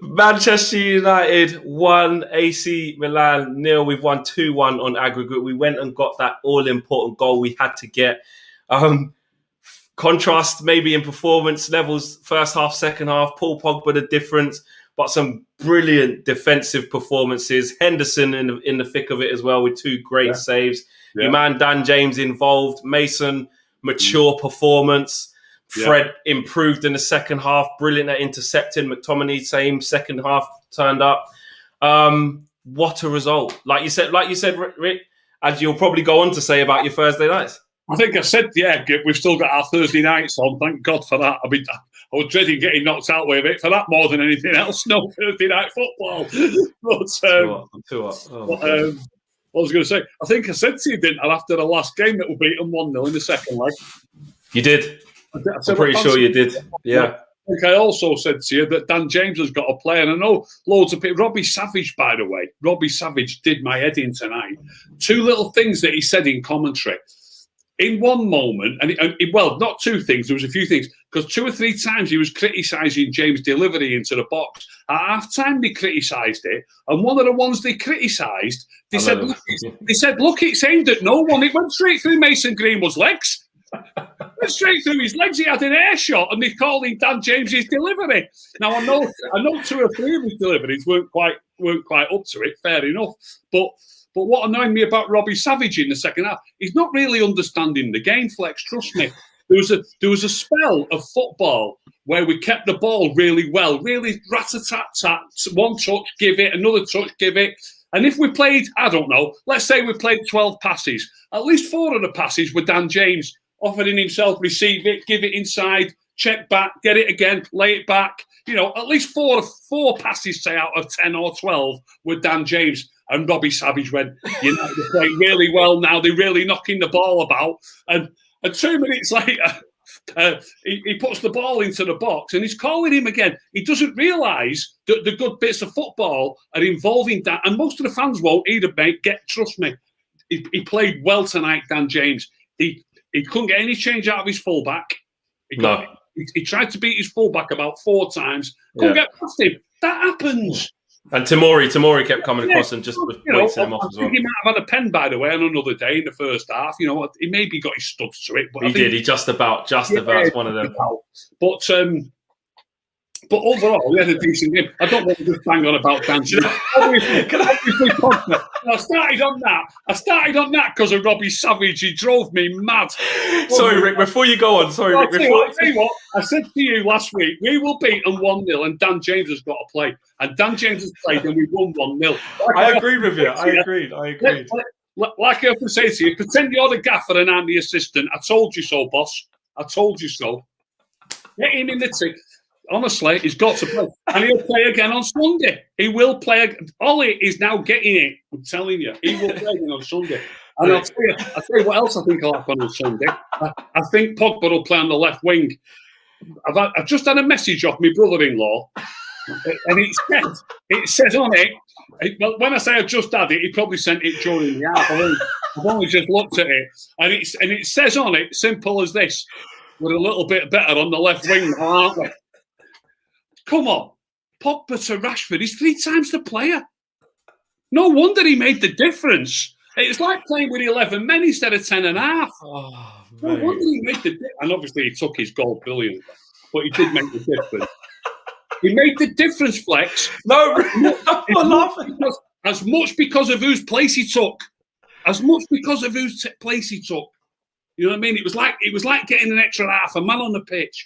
Manchester United 1, AC Milan 0. We've won 2-1 on aggregate. We went and got that all-important goal we had to get. Contrast maybe in performance levels, first half, second half. Paul Pogba the difference, but some brilliant defensive performances. Henderson in the thick of it as well with 2 great saves. Yeah. Your man Dan James involved. Mason, mature performance. Fred improved in the second half. Brilliant at intercepting. McTominay, same second half turned up. What a result! Like you said, Rick, as you'll probably go on to say about your Thursday nights. I think I said, we've still got our Thursday nights on. Thank God for that. I mean, I was dreading getting knocked out with it for that more than anything else. No Thursday night football. What I was going to say, I think I said to you, didn't I, after the last game that we beat them 1-0 in the second leg? You did. I'm pretty sure you did. Yeah. I think I also said to you that Dan James has got to play, and I know loads of people. Robbie Savage, by the way, Robbie Savage did my head in tonight. 2 little things that he said in commentary. In one moment, well, not 2 things, there was a few things, because 2 or 3 times he was criticising James' delivery into the box. At half-time, they criticised it, and one of the ones they criticised, they said, look, it's aimed at no one. It went straight through Mason Greenwood's legs. Went straight through his legs. He had an air shot, and they called him Dan James's delivery. Now, I know 2 or 3 of his deliveries weren't quite up to it, fair enough, But what annoyed me about Robbie Savage in the second half, he's not really understanding the game, Flex. Trust me. There was a spell of football where we kept the ball really well, really rat-a-tat-tat, 1 touch, give it, another touch, give it. And if we played, I don't know, let's say we played 12 passes, at least 4 of the passes were Dan James offering himself, receive it, give it inside, check back, get it again, lay it back. You know, at least four passes, say, out of 10 or 12 were Dan James. And Robbie Savage went, United are playing really well now. They're really knocking the ball about. And 2 minutes later, he puts the ball into the box and he's calling him again. He doesn't realise that the good bits of football are involving that. And most of the fans won't either, mate. Trust me. He played well tonight, Dan James. He couldn't get any change out of his fullback. He tried to beat his fullback about 4 times. Couldn't get past him. That happens. And Tamori kept coming across and just wasting him off as well. I think he might have had a pen, by the way, on another day in the first half. You know, he maybe got his studs to it. But he did. He just about. It's one of them. But overall, we had a decent game. I don't want to just bang on about dancing. Obviously, I started on that because of Robbie Savage. He drove me mad. Sorry, Rick, before you go on. I'll tell you what, I said to you last week, we will beat them 1-0 and Dan James has got to play. And Dan James has played and we won 1-0. I agreed with you. I agreed. Like I often say to you, pretend you're the gaffer and I'm the assistant. I told you so, boss. I told you so. Get him in the team. Honestly, he's got to play. And he'll play again on Sunday. He will play. Ollie is now getting it. I'm telling you. He will play again on Sunday. And I'll tell you what else I think will happen on Sunday. I think Pogba will play on the left wing. I've just had a message off my brother-in-law. And it says on it, well, when I say I just had it, he probably sent it during the half. I've only just looked at it. And it says on it, simple as this, we're a little bit better on the left wing, aren't we? Come on, Pogba to Rashford. He's 3 times the player. No wonder he made the difference. It's like playing with 11 men instead of 10 and a half. Oh, no wonder he made the difference. And obviously he took his goal brilliantly, but he did make the difference. He made the difference, Flex. No, I'm not laughing. As much because of whose place he took. You know what I mean? It was like getting an extra half a man on the pitch.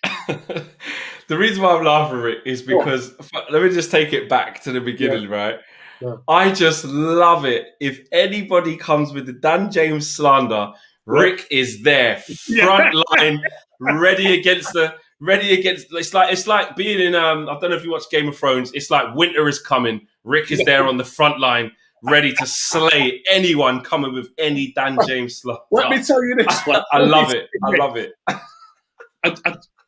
The reason why I'm laughing, Rick, is because let me just take it back to the beginning, right? Yeah. I just love it. If anybody comes with the Dan James slander, Rick is there, front line, ready against. It's like being in. I don't know if you watch Game of Thrones. It's like winter is coming. Rick is there on the front line, ready to slay anyone coming with any Dan James slander. Let me tell you this. I love it. I love it.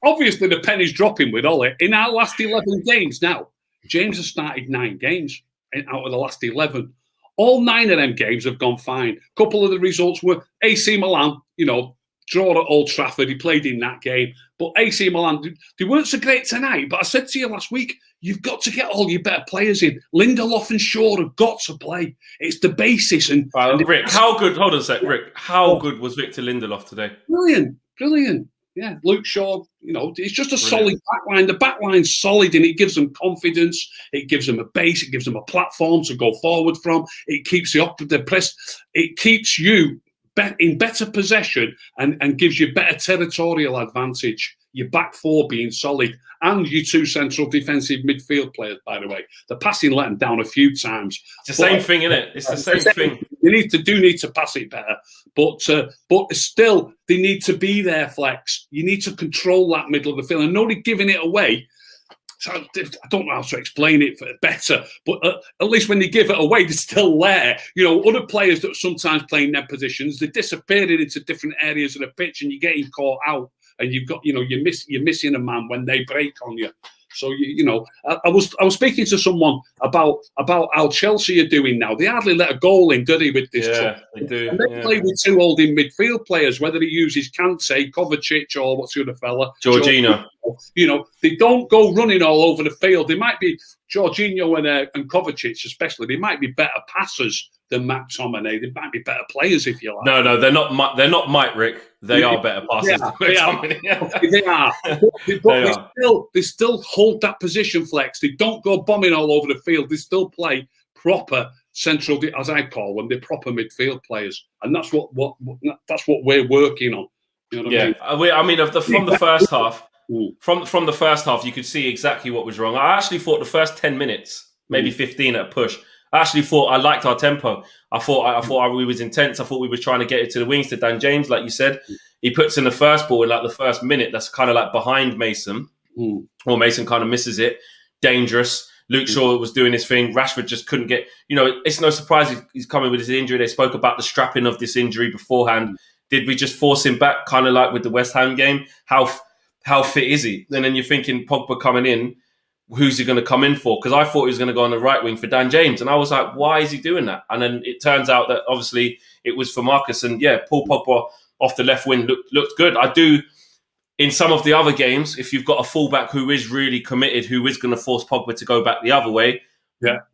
Obviously, the penny's dropping with Ollie. In our last 11 games now, James has started 9 games out of the last 11. All 9 of them games have gone fine. A couple of the results were AC Milan, draw at Old Trafford. He played in that game. But AC Milan, they weren't so great tonight. But I said to you last week, you've got to get all your better players in. Lindelof and Shaw have got to play. It's the basis. And Rick, how good? Hold on a sec, Rick. How good was Victor Lindelof today? Brilliant. Yeah, Luke Shaw, it's just a solid backline. The backline's solid and it gives them confidence. It gives them a base. It gives them a platform to go forward from. It keeps the press. It keeps you in better possession and gives you better territorial advantage. Your back four being solid and your two central defensive midfield players, by the way. The passing let them down a few times. It's the same thing, isn't it? It's the same thing. They need to pass it better. But still, they need to be there, Flex. You need to control that middle of the field. And nobody giving it away. So I don't know how to explain it better, but at least when they give it away, they're still there. Other players that sometimes play in their positions, they're disappearing into different areas of the pitch, and you're getting caught out, and you've got, you're missing a man when they break on you. So I was speaking to someone about how Chelsea are doing now. They hardly let a goal in, do they? With this, they do. And they play with two holding midfield players, whether he uses Kante, Kovacic, or what's the other fella, Jorginho. They don't go running all over the field. They might be Jorginho and Kovacic, especially. They might be better passers than McTominay. They might be better players, if you like. No, they're not. They're not Mike, Rick. They are better passers. They are. But they still hold that position, Flex. They don't go bombing all over the field. They still play proper central, as I call them, they're proper midfield players, and that's what we're working on. I mean, from the first half. From the first half, you could see exactly what was wrong. I actually thought the first 10 minutes, maybe 15 at a push, I actually thought I liked our tempo. I thought we was intense. I thought we were trying to get it to the wings to Dan James, like you said. He puts in the first ball in like the first minute. That's kind of like behind Mason. Or Mason kind of misses it. Dangerous. Luke Shaw was doing his thing. Rashford just couldn't get... it's no surprise he's coming with his injury. They spoke about the strapping of this injury beforehand. Did we just force him back, kind of like with the West Ham game? How fit is he? And then you're thinking Pogba coming in, who's he going to come in for? Because I thought he was going to go on the right wing for Dan James. And I was like, why is he doing that? And then it turns out that obviously it was for Marcus. And Paul Pogba off the left wing looked good. I do, in some of the other games, if you've got a fullback who is really committed, who is going to force Pogba to go back the other way,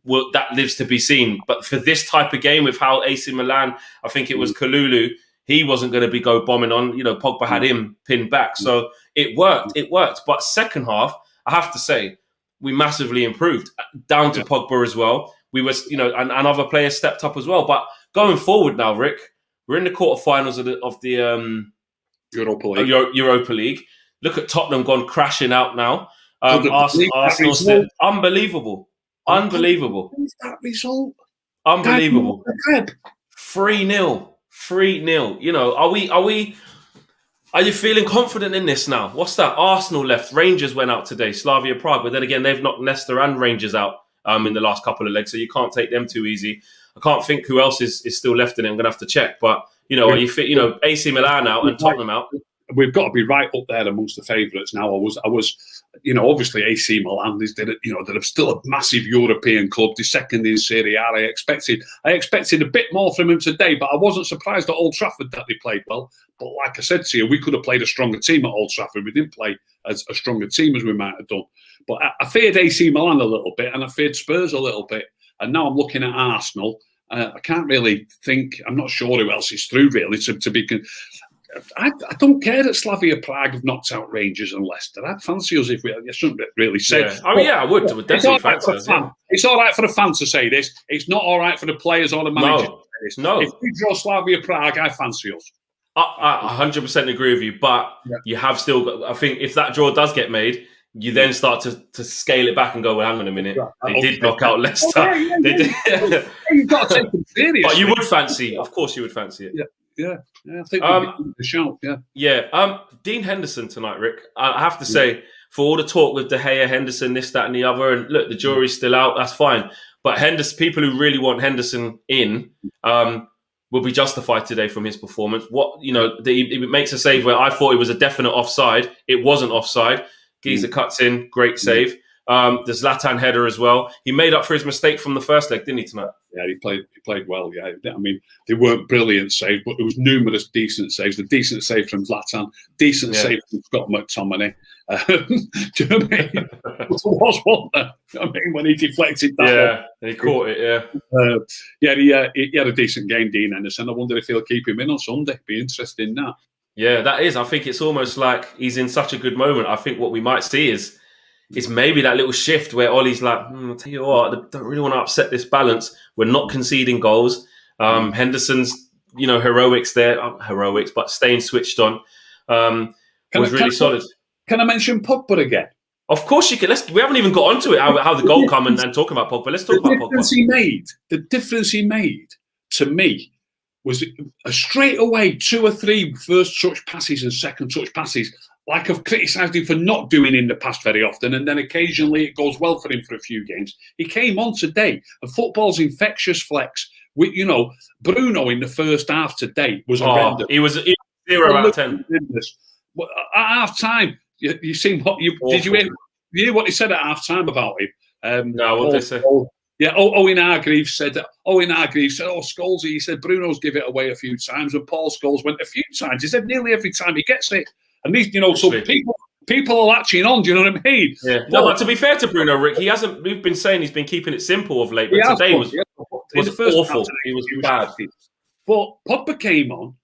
well, that lives to be seen. But for this type of game, with how AC Milan, I think it was Kalulu, he wasn't going to go bombing on. Pogba had him pinned back. So it worked. But second half, I have to say, we massively improved. Down to Pogba as well. We was, and other players stepped up as well. But going forward now, Rick, we're in the quarterfinals of the Europa League. Look at Tottenham gone crashing out now. Arsenal still unbelievable. Unbelievable. That result. Unbelievable. 3-0. 3-0. Are you feeling confident in this now? What's that? Arsenal left. Rangers went out today. Slavia Prague. But then again, they've knocked Leicester and Rangers out in the last couple of legs. So you can't take them too easy. I can't think who else is still left in it. I'm going to have to check. But, are you fit? AC Milan out and Tottenham out. We've got to be right up there amongst the favourites now. I was, obviously AC Milan they're still a massive European club. They're second in Serie A. I expected a bit more from them today, but I wasn't surprised at Old Trafford that they played well. But like I said to you, we could have played a stronger team at Old Trafford. We didn't play as a stronger team as we might have done. But I feared AC Milan a little bit, and I feared Spurs a little bit. And now I'm looking at Arsenal. I can't really think. I'm not sure who else is through really to be. I don't care that Slavia Prague have knocked out Rangers and Leicester. I'd fancy us if I shouldn't really say. Yeah. I mean, I would definitely fancy us. It's all right for the fans to say this. It's not all right for the players or the managers to say this. No. If we draw Slavia Prague, I fancy us. I 100% agree with you, but you have still got, I think if that draw does get made, you then start to scale it back and go, well, hang on a minute. They did knock out Leicester. You've got to take them seriously. But you would fancy, of course you would fancy it. Yeah, I think we'll the shout. Dean Henderson tonight, Rick. I have to say, for all the talk with De Gea, Henderson, this, that, and the other, and look, the jury's still out. That's fine. But people who really want Henderson in will be justified today from his performance. It makes a save where I thought it was a definite offside. It wasn't offside. Geezer cuts in, great save. The Zlatan header as well. He made up for his mistake from the first leg, didn't he, tonight? Yeah, he played well. Yeah, I mean, they weren't brilliant saves, but there was numerous decent saves. The decent save from Zlatan, decent save from Scott McTominay. Do you know what I mean? There was one there. I mean, when he deflected that one. He caught it. He had a decent game, Dean Henderson. I wonder if he'll keep him in on Sunday. Be interested in that. Yeah, that is. I think it's almost like he's in such a good moment. I think what we might see is maybe that little shift where Ollie's like, I'll tell you what, I don't really want to upset this balance. We're not conceding goals. Henderson's, heroics there. Heroics, but staying switched on was really solid. Can I mention Pogba again? Of course you can. We haven't even got onto it, how the goal come and talking about Pogba. Let's talk about Pogba. The difference he made, to me, was a straight away 2 or 3 first touch passes and second touch passes. Like I've criticised him for not doing in the past very often, and then occasionally it goes well for him for a few games. He came on today, and football's infectious, Flex. Bruno in the first half today was horrendous. He was 0 out of 10. At half time, you seen what you Awful. Did you hear what he said at half time about him? No, what did they say? Yeah, Owen Hargreaves said, "Oh, Scholes." He said Bruno's give it away a few times, and Paul Scholes went a few times. He said nearly every time he gets it, and these, so people are latching on. Do you know what I mean? Yeah. No, but to be fair to Bruno, Rick, he hasn't. We've been saying he's been keeping it simple of late, but today was awful. He was bad. But Pogba came on.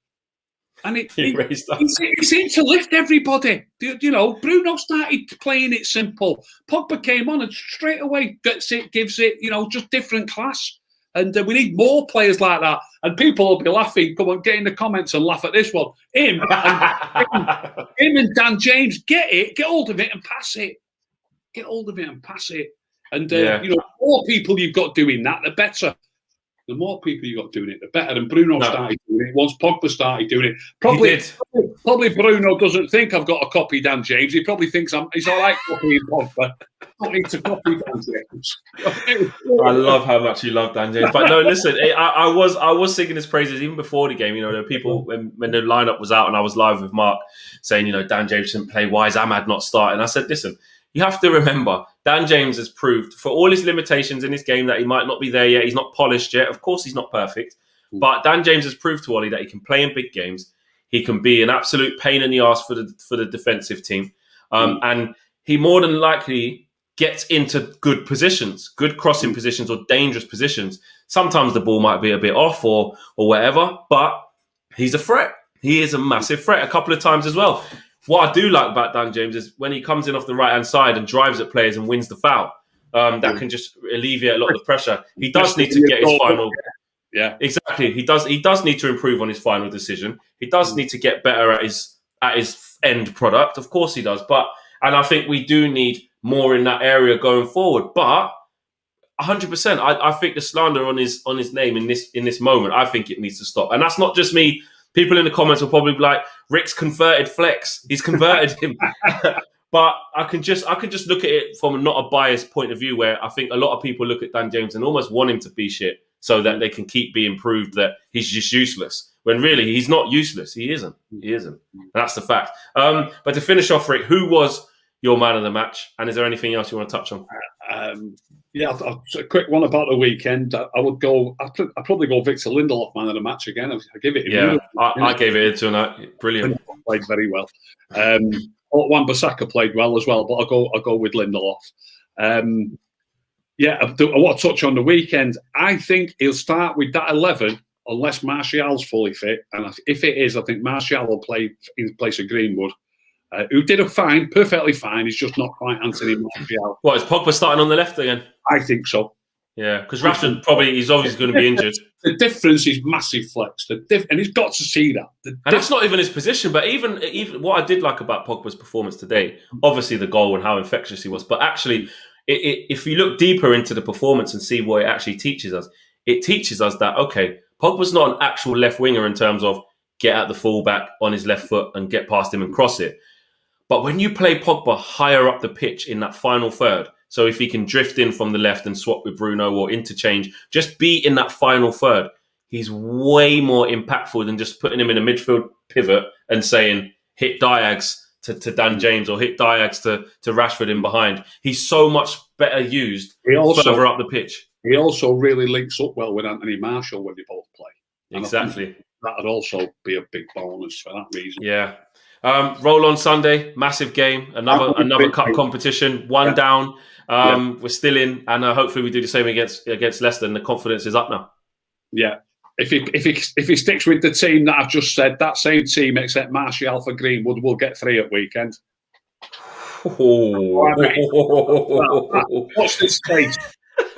And he raised up. He seemed to lift everybody. Bruno started playing it simple. Pogba came on and straight away gives it, just different class. And we need more players like that. And people will be laughing. Come on, get in the comments and laugh at this one. Him and Dan James, get hold of it and pass it. Get hold of it and pass it. And, the more people you've got doing that, the better. The more people you got doing it, the better. And Bruno started doing it. Once Pogba started doing it, probably Bruno doesn't think I've got to copy Dan James. He probably thinks he's all right copying Pogba. I don't need to copy Dan James. I love how much you love Dan James. But no, listen, I was singing his praises even before the game. There were people when the lineup was out and I was live with Mark saying, Dan James didn't play. Why is Ahmad not starting? I said, listen. You have to remember, Dan James has proved, for all his limitations in his game, that he might not be there yet. He's not polished yet. Of course, he's not perfect. But Dan James has proved to Ollie that he can play in big games. He can be an absolute pain in the arse for the defensive team. And he more than likely gets into good positions, good crossing positions or dangerous positions. Sometimes the ball might be a bit off or whatever, but he's a threat. He is a massive threat a couple of times as well. What I do like about Dan James is when he comes in off the right-hand side and drives at players and wins the foul. That can just alleviate a lot of the pressure. He does need to get his final. Yeah, exactly. He does need to improve on his final decision. He does need to get better at his end product. Of course he does. And I think we do need more in that area going forward. But 100%, I think the slander on his name in this moment, I think it needs to stop. And that's not just me. People in the comments will probably be like, Rick's converted Flex. He's converted him. But I can just look at it from not a biased point of view where I think a lot of people look at Dan James and almost want him to be shit so that they can keep being proved that he's just useless. When really, he's not useless. He isn't. And that's the fact. But to finish off, Rick, who was your man of the match? And is there anything else you want to touch on? A quick one about the weekend. I'd probably go Victor Lindelof, man of the match again. I give it. I gave it tonight. Brilliant. Played very well. Wan-Bissaka played well as well, but I'll go with Lindelof. I want to touch on the weekend. I think he'll start with that 11 unless Martial's fully fit, and if it is, I think Martial will play in place of Greenwood. Who did perfectly fine. He's just not quite Anthony Martial. What, is Pogba starting on the left again? I think so. Yeah, because Rashford he's obviously going to be injured. The difference is massive, Flex. And he's got to see that. And that's not even his position. But even what I did like about Pogba's performance today, obviously the goal and how infectious he was. But actually, if you look deeper into the performance and see what it actually teaches us, it teaches us that, okay, Pogba's not an actual left winger in terms of get at the fullback on his left foot and get past him and cross it. But when you play Pogba higher up the pitch in that final third, so if he can drift in from the left and swap with Bruno or interchange, just be in that final third, he's way more impactful than just putting him in a midfield pivot and saying, hit diags to Dan James or hit diags to Rashford in behind. He's so much better used further up the pitch. He also really links up well with Anthony Martial when they both play. And exactly. That would also be a big bonus for that reason. Yeah. Roll on Sunday, massive game, another cup competition, one down. We're still in, and hopefully we do the same against Leicester, and the confidence is up now. Yeah. If he sticks with the team that I've just said, that same team except Martial for Greenwood, will get 3 at weekend. Oh. Watch this space.